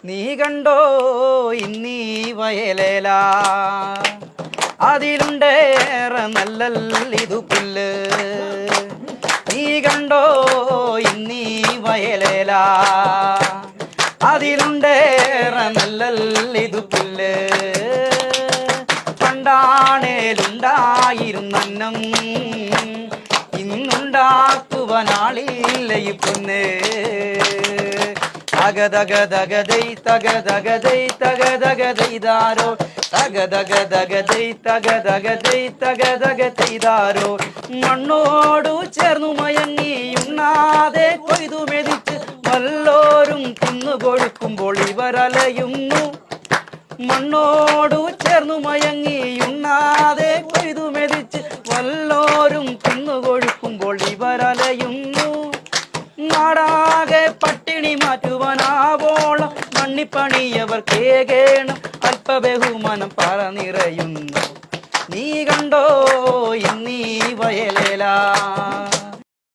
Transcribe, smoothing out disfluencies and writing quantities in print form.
നീ കണ്ടോ ഇന്നീ വയലേല അതിലുണ്ടേറെ നല്ലല്ലിതു പുല്ല് നീ കണ്ടോ ഇന്നീ വയലേല അതിലുണ്ടേറെ നല്ലല്ലിതു പുല്ല് പണ്ടാണേലുണ്ടായിരുന്നം ഇന്നുണ്ടാക്കുവാനാളില്ല ഈ പൊന്ന് തകതകതകതൈ തകതകതൈ തകതകതൈതാരോ തകതകതകതൈ തകതകതൈ തകതകതൈതാരോ മണ്ണോടു ചേർന്നു മയങ്ങിയുണ്ണാതെ കൊയ്തു മെതിച്ച് വല്ലോരും തിന്നുകൊടുക്കുമ്പോൾ ഇവരലയുന്നു മണ്ണോടു ചേർന്നു മയങ്ങിയുണ്ണാതെ കൊയ്തു മെതിച്ച് വല്ലോരും തിന്നുകൊടുക്കുമ്പോൾ ഇവരലയുന്നു നാടാകെ പട്ടിണി മാറ്റുവാനാവോളം മണ്ണിപ്പണിയവർ കേകേണം അല്പബഹുമാനം പറ നിറയുന്നു നീ കണ്ടോ ഇന്നീ വയലേല